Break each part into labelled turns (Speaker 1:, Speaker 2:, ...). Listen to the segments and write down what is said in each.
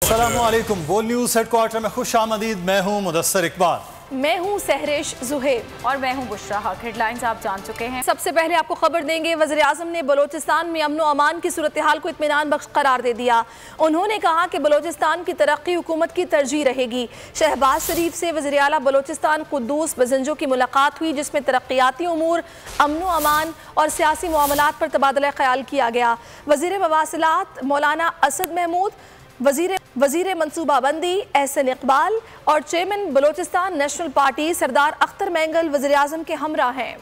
Speaker 1: अस्सलामुअलैकुम। बोल news headquarter में खुश आमदीद। मैं हूँ मुदस्सर इकबाल।
Speaker 2: मैं हूँ सहरेश जुहेब
Speaker 3: और मैं हूँ बुशरा हक। हेडलाइंस आप जान चुके हैं।
Speaker 2: सबसे पहले आपको खबर देंगे, वज़ीर आज़म ने बलोचिस्तान में अमन व अमान की सूरत हाल को इत्मीनान बख्श करार दे दिया। उन्होंने कहा कि बलोचिस्तान की तरक्की हुकूमत की तरजीह रहेगी। शहबाज शरीफ से वज़ीर आला बलोचिस्तान कुद्दूस बजंजो की मुलाकात हुई, जिसमें तरक्याती उमूर, अमन व अमान और सियासी मामलात पर तबादला ख्याल किया गया। वज़ीर मवासिलात मौलाना असद महमूद, वज़ीर मनसूबाबंदी एहसन इकबाल और चेयरमैन बलोचिस्तान नेशनल पार्टी सरदार अख्तर मैंगल वज़ीर आज़म के हमरा हैं।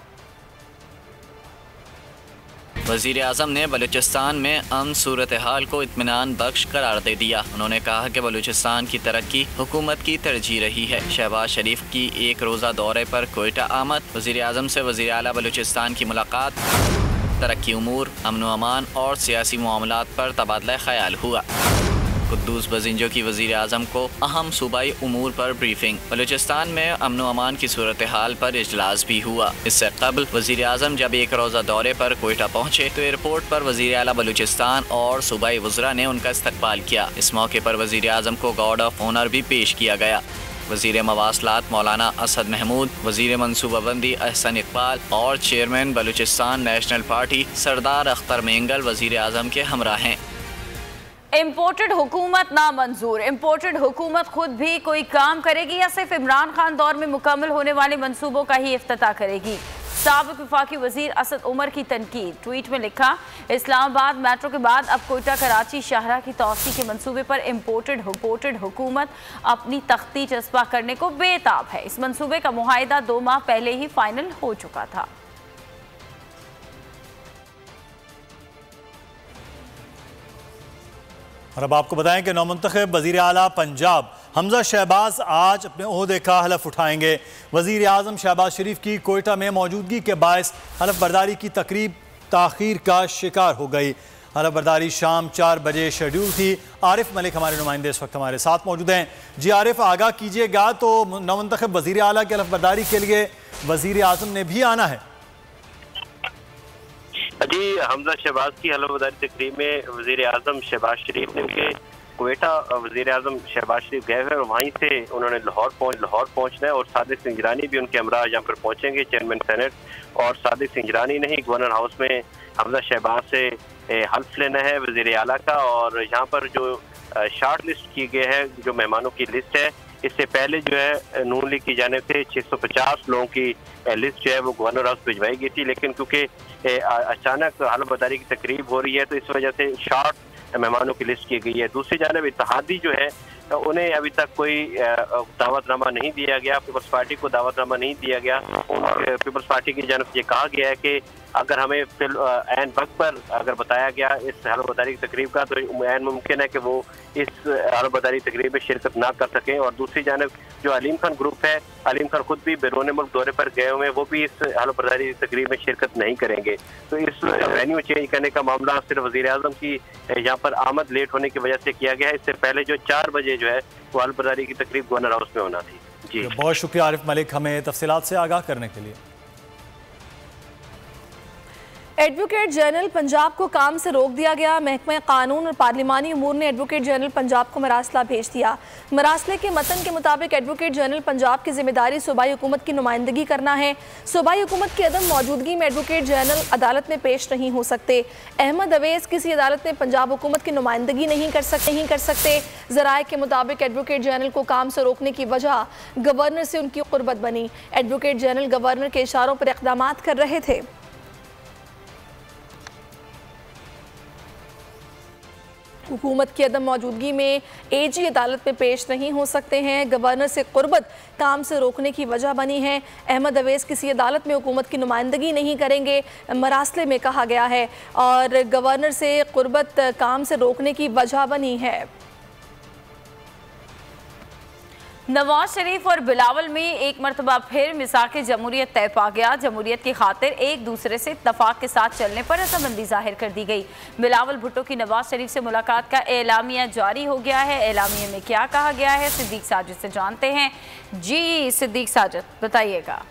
Speaker 4: वज़ीर आज़म ने बलूचिस्तान में अमन सूरत हाल को इत्मीनान बख्श करार दे दिया। उन्होंने कहा कि बलूचिस्तान की तरक्की हुकूमत की तरजीह रही है। शहबाज शरीफ की एक रोज़ा दौरे पर कोयटा आमद, वज़ीर आज़म से वज़ीर आला बलूचिस्तान की मुलाकात, तरक्की उमूर, अमन व अमान और सियासी मामलात पर तबादला ख्याल हुआ। कुद्दूस बजिंजो की वज़ीर आज़म को अहम सूबाई उमूर पर ब्रीफिंग। बलूचिस्तान में अमन व अमान की सूरत हाल पर इजलास भी हुआ। इससे कबल वज़ीर आज़म जब एक रोज़ा दौरे पर कोयटा पहुँचे तो एयरपोर्ट पर वज़ीर आला बलूचिस्तान और सूबाई वज़रा ने उनका इस्तकबाल किया। इस मौके पर वज़ीर आज़म को गार्ड ऑफ ऑनर भी पेश किया गया। वज़ीर मवासिलात मौलाना असद महमूद, वज़ीर मनसूबाबंदी एहसन इकबाल और चेयरमैन बलूचिस्तान नेशनल पार्टी सरदार अख्तर मैंगल वज़ीर आज़म के हमरा हैं।
Speaker 3: इम्पोर्टेड हुकूमत नामंजूर। इम्पोर्टेड हुकूमत खुद भी कोई काम करेगी या सिर्फ इमरान खान दौर में मुकम्मल होने वाले मंसूबों का ही इफ्तिताह करेगी? साबिक़ वफाकी वज़ीर असद उमर की तनकीद। ट्वीट में लिखा, इस्लामाबाद मेट्रो के बाद अब कोयटा कराची शाहरा की तौसी के मंसूबे पर इम्पोर्टेड हुकूमत अपनी तख्ती चस्पा करने को बेताब है। इस मंसूबे का मुआहिदा 2 माह पहले ही फाइनल हो चुका था।
Speaker 1: और अब आपको बताएं कि नौमुंतखब वज़ीर आला पंजाब हमजा शहबाज आज अपने ओहदे का हलफ उठाएंगे। वज़ीर आज़म शहबाज शरीफ की कोयटा में मौजूदगी के बायस हलफ बर्दारी की तकरीब ताख़ीर का शिकार हो गई। हलफ बर्दारी शाम 4 बजे शेड्यूल थी। आरिफ मलिक हमारे नुमाइंदे इस वक्त हमारे साथ मौजूद हैं। जी आरिफ, आगाह कीजिएगा, तो नौमुंतखब वज़ीर आला की हलफ बर्दारी के लिए वज़ीर आज़म ने भी आना है।
Speaker 5: जी, हमजा शहबाज की हलफ बर्दारी तकरीब में वज़ीर आज़म शहबाज शरीफ ने कोयटा वज़ीर आज़म शहबाज शरीफ गए हुए और वहीं से उन्होंने लाहौर पहुँचना है और सादिक सिंजरानी भी उनके हमरा यहाँ पर पहुँचेंगे। चेयरमैन सेनेट और सादिक सिंजरानी ने ही गवर्नर हाउस में हमजा शहबाज से हल्फ लेना है वज़ीर आला का। और यहाँ पर जो शार्ट लिस्ट की गई है, जो मेहमानों की लिस्ट है, इससे पहले जो है नून लीग की जानिब से 650 लोगों की लिस्ट जो है वो गवर्नर हाउस भिजवाई गई थी, लेकिन क्योंकि अचानक हलफ बर्दारी की तकरीब हो रही है तो इस वजह से शॉर्ट मेहमानों की लिस्ट की गई है। दूसरी जानिब इत्तेहादी जो है उन्हें अभी तक कोई दावतनामा नहीं दिया गया, पीपल्स पार्टी को दावतनामा नहीं दिया गया। पीपल्स पार्टी की जानिब से कहा गया है कि अगर हमें ऐन वक्त पर अगर बताया गया इस हलफ बर्दारी की तकरीब का तो ऐन मुमकिन है कि वो इस हलफ बर्दारी तकरीब में शिरकत ना कर सकें। और दूसरी जानिब जो अलीम खान ग्रुप है, अलीम खान खुद भी बैरून मुल्क दौरे पर गए हुए हैं, वो भी इस हलफ बर्दारी की तकरीब में शिरकत नहीं करेंगे। तो इस वेन्यू चेंज करने का मामला सिर्फ वज़ीर आज़म की यहाँ पर आमद लेट होने की वजह से किया गया है। इससे पहले जो 4 बजे जो है वो हलफ बर्दारी की तकरीब गवर्नर हाउस में होना थी। जी,
Speaker 1: बहुत शुक्रिया आरिफ मलिक हमें तफसीलात से आगाह करने के लिए।
Speaker 2: एडवोकेट जनरल पंजाब को काम से रोक दिया गया। महकमा कानून और पार्लिमानी उमूर ने एडवोकेट जनरल पंजाब को मरासला भेज दिया। मरासले के मतन के मुताबिक एडवोकेट जनरल पंजाब की जिम्मेदारी सूबाई हुकूमत की नुमाइंदगी करना है। सूबाई हुकूमत की अदम मौजूदगी में एडवोकेट जनरल अदालत में पेश नहीं हो सकते। अहमद अवैस किसी अदालत में पंजाब हुकूमत की नुमाइंदगी नहीं कर सकते। ज़राए के मुताबिक एडवोकेट जनरल को काम से रोकने की वजह गवर्नर से उनकी कुर्बत बनी। एडवोकेट जनरल गवर्नर के इशारों पर इक़दाम कर रहे थे। हुकूमत की अदम मौजूदगी में एजी अदालत में पेश नहीं हो सकते हैं। गवर्नर से कुर्बत काम से रोकने की वजह बनी है। अहमद अवैस किसी अदालत में हुकूमत की नुमाइंदगी नहीं करेंगे, मरासले में कहा गया है, और गवर्नर से कुर्बत काम से रोकने की वजह बनी है।
Speaker 3: नवाज शरीफ और बिलावल में एक मरतबा फिर मिसाक जमहूरियत तय पा गया। जमहूरियत की खातिर एक दूसरे से इत्तफाक के साथ चलने पर रजामंदी जाहिर कर दी गई। बिलावल भुट्टो की नवाज शरीफ से मुलाकात का एलामिया जारी हो गया है। एलामिया में क्या कहा गया है, सिद्दीक साजिद से जानते हैं। जी सिद्दीक साजिद, बताइएगा।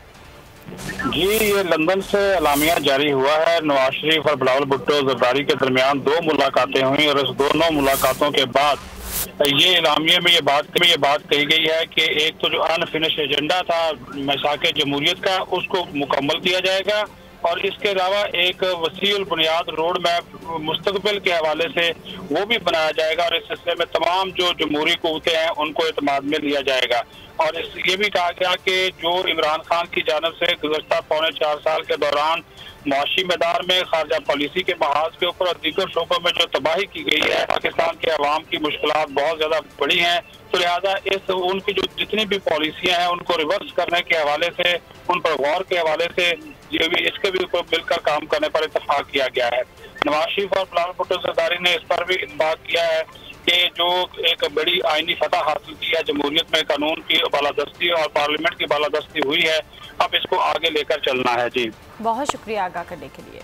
Speaker 6: जी, ये लंदन से एलामिया जारी हुआ है। नवाज शरीफ और बिलावल भुट्टो जरदारी के दरमियान 2 मुलाकातें हुई और इस दोनों मुलाकातों के बाद ये इलामिये में ये बात कही गई है कि एक तो जो अनफिनिश एजेंडा था मैसाके जमहूरियत का, उसको मुकम्मल किया जाएगा और इसके अलावा एक वसीउल बुनियाद रोड मैप मुस्तकबिल के हवाले से वो भी बनाया जाएगा और इस सिलसिले में तमाम जो जमहूरी कुव्वतें हैं उनको एतमाद में लिया जाएगा। और ये भी कहा गया कि जो इमरान खान की जानिब से गुज़श्ता पौने 4 साल के दौरान मुआशी मैदान में खारजा पॉलिसी के महाज के ऊपर और दीगर शोबों में जो तबाही की गई है, पाकिस्तान के अवाम की मुश्किलात बहुत ज्यादा बड़ी हैं, तो लिहाजा उनकी जो जितनी भी पॉलिसियां हैं उनको रिवर्स करने के हवाले से, उन पर गौर के हवाले से ये भी इसके भी ऊपर मिलकर काम करने पर इत्तेफाक किया गया है। नवाज शरीफ और बिलावल भुट्टो ज़रदारी ने इस पर भी इत्तेफाक किया है कि जो एक बड़ी आईनी फतह हासिल की है, जमहूरियत में कानून की बालादस्ती और पार्लियामेंट की बालादस्ती हुई है, अब इसको आगे लेकर चलना है। जी
Speaker 3: बहुत शुक्रिया आगाह करने के लिए।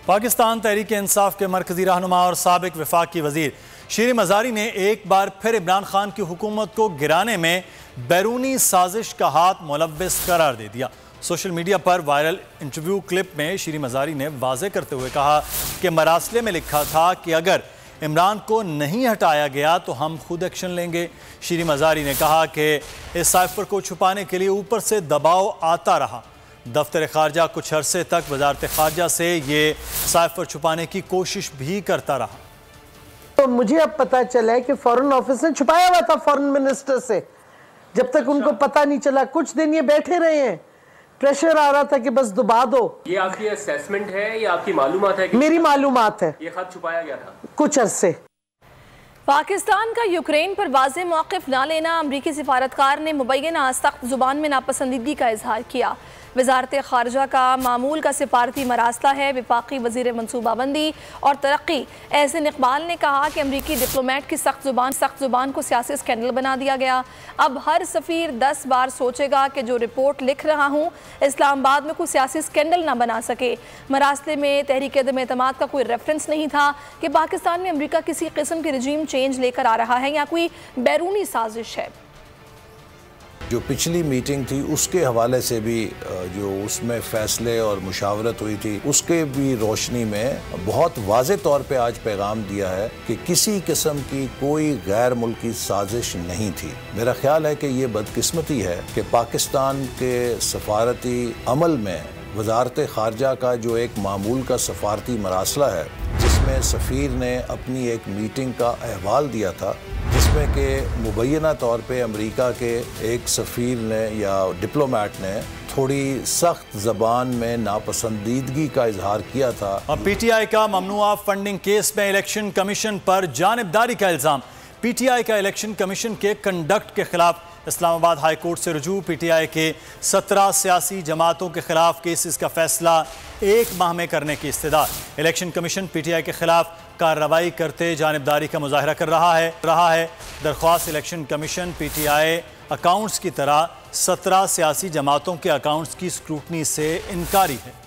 Speaker 1: पाकिस्तान तहरीक इंसाफ के मरकजी रहनुमा और साबिक वफाकी वजीर शीरी मज़ारी ने एक बार फिर इमरान खान की हुकूमत को गिराने में बैरूनी साजिश का हाथ मुलव्वस करार दे दिया। सोशल मीडिया पर वायरल इंटरव्यू क्लिप में शीरी मज़ारी ने वाज़े करते हुए कहा कि मरासले में लिखा था कि अगर इमरान को नहीं हटाया गया तो हम खुद एक्शन लेंगे। शीरी मज़ारी ने कहा कि इस साइफर को छुपाने के लिए ऊपर से दबाव आता रहा। दफ्तर खारजा कुछ अरसे तक वजारत खारजा से ये साइफर छुपाने की कोशिश भी करता रहा।
Speaker 7: तो मुझे अब पता चला है कि फॉरेन ऑफिस ने छुपाया हुआ था फॉरेन मिनिस्टर से, जब तक उनको पता नहीं चला। कुछ दिन ये बैठे रहे हैं, प्रेशर आ रहा था कि बस दबा दो। ये आपकी असेसमेंट है या आपकी मालूमात है? मेरी मालूमात है। ये खत छुपाया गया था कुछ अरसे।
Speaker 2: पाकिस्तान का यूक्रेन पर वाज़े मौक़िफ़ ना लेना, अमरीकी सिफारतकार ने मुबैना सख्त ज़ुबान में नापसंदीदगी का इजहार किया। वजारत खारजा का मामूल का सिफारती मरासला है। वफाकी वज़ीर मनसूबाबंदी और तरक्की एहसन इकबाल ने कहा कि अमरीकी डिप्लोमेट की सख्त ज़ुबान को सियासी स्कैंडल बना दिया गया। अब हर सफ़ीर 10 बार सोचेगा कि जो रिपोर्ट लिख रहा हूँ इस्लामाबाद में कोई सियासी स्कैंडल ना बना सके। मरासले में तहरीक अदम एतमाद का कोई रेफरेंस नहीं था कि पाकिस्तान में अमरीका किसी किस्म के रजीम चेंज लेकर आ रहा है या कोई बैरूनी साजिश है।
Speaker 8: जो पिछली मीटिंग थी उसके हवाले से भी जो उसमें फ़ैसले और मुशावरत हुई थी उसके भी रोशनी में बहुत वाज़े तौर पे आज पैगाम दिया है कि किसी किस्म की कोई गैर मुल्की साजिश नहीं थी। मेरा ख्याल है कि ये बदकिस्मती है कि पाकिस्तान के सफारती अमल में वजारत खारजा का जो एक मामूल का सफारती मरासला है, जिसमें सफ़ीर ने अपनी एक मीटिंग का अहवाल दिया था, जिसमें कि मुबैना तौर पे अमेरिका के एक सफ़ीर ने या डिप्लोमेट ने थोड़ी सख्त ज़बान में नापसंदीदगी का इजहार किया था।
Speaker 1: अब PTI का ममनुआ फंडिंग केस में इलेक्शन कमीशन पर जानिबदारी का इल्ज़ाम। PTI का इलेक्शन कमीशन के कंडक्ट के खिलाफ इस्लामाबाद हाई कोर्ट से रुजू। PTI के 17 सियासी जमातों के खिलाफ केसेस का फैसला 1 माह में करने की इस्तेदा। इलेक्शन कमीशन PTI के खिलाफ कार्रवाई करते जानिबदारी का मुजाहरा कर रहा है। दरख्वास्त इलेक्शन कमीशन PTI अकाउंट्स की तरह 17 सियासी जमातों के अकाउंट्स की स्क्रूटनी से इनकारी है।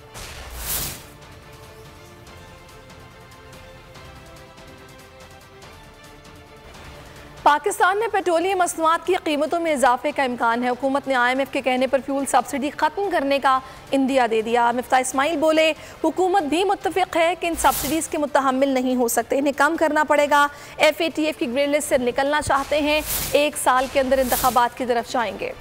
Speaker 2: पाकिस्तान में पेट्रोलियम मसनूआत की कीमतों में इजाफे का इम्कान है। हुकूमत ने IMF के कहने पर फ्यूल सब्सिडी ख़त्म करने का इंदिया दे दिया। मिफ्ता इस्माइल बोले, हुकूमत भी मुत्तफ़िक़ है कि इन सब्सिडीज़ के मुतहम्मिल नहीं हो सकते, इन्हें कम करना पड़ेगा। FATF की ग्रे लिस्ट से निकलना चाहते हैं, 1 साल के अंदर इंतखाबात की तरफ जाएंगे।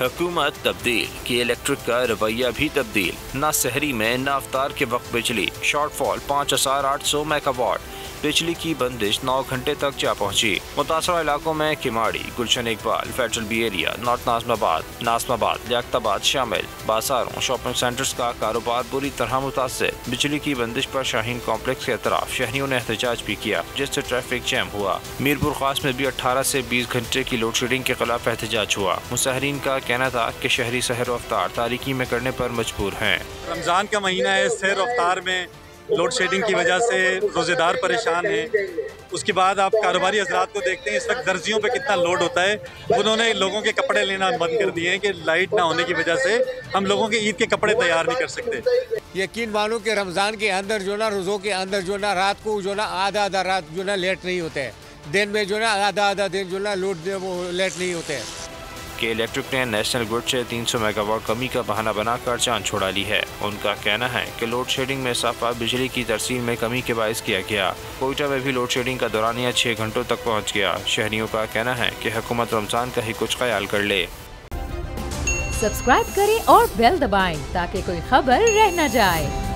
Speaker 9: हुकूमत तब्दील की, इलेक्ट्रिक का रवैया भी तब्दील। न सहरी में न अफ्तार के वक्त बिजली, शॉर्टफॉल 5800 मेगावाट। बिजली की बंदिश 9 घंटे तक जा पहुंची। मुतासरा इलाकों में Keamari, Gulshan Iqbal, Federal B Area, North Nazimabad, Liaquatabad शामिल। बाजारों, शॉपिंग सेंटर्स का कारोबार बुरी तरह मुतासर। बिजली की बंदिश पर शाहीन कॉम्प्लेक्स के अतराफ शहरियों ने एहतजाज भी किया, जिससे ट्रैफिक जैम हुआ। मीरपुर खास में भी 18 से 20 घंटे की लोड शेडिंग के खिलाफ एहतजाज हुआ। मुसाहरीन का कहना था कि शहरी सहर अफ्तार तारीकी में करने पर मजबूर हैं।
Speaker 10: रमज़ान का महीना है, सहर अफ्तार में लोड शेडिंग की वजह से रोज़ेदार परेशान हैं। उसके बाद आप कारोबारी हजरात को देखते हैं इस वक्त दर्जियों पे कितना लोड होता है। उन्होंने लोगों के कपड़े लेना बंद कर दिए हैं कि लाइट ना होने की वजह से हम लोगों के ईद के कपड़े तैयार नहीं कर सकते।
Speaker 11: यकीन मानो कि रमज़ान के अंदर जो ना, रोज़ों के अंदर जो ना, रात को जो ना आधा रात जो ना लेट नहीं होते हैं। दिन में जो ना आधा दिन जो ना लोड वो लेट नहीं होते हैं।
Speaker 9: कि इलेक्ट्रिक ने नेशनल ग्रिड से 300 मेगावाट कमी का बहाना बनाकर जान छुड़ा ली है। उनका कहना है कि लोड शेडिंग में इजाफा बिजली की तरसील में कमी के बायस किया गया। कोयटा में भी लोड शेडिंग का दौरानिया 6 घंटों तक पहुँच गया। शहरियों का कहना है कि हुकूमत रमजान का ही कुछ ख्याल कर ले।
Speaker 12: सब्सक्राइब करें और बेल दबाएं ताकि कोई खबर रह न जाए।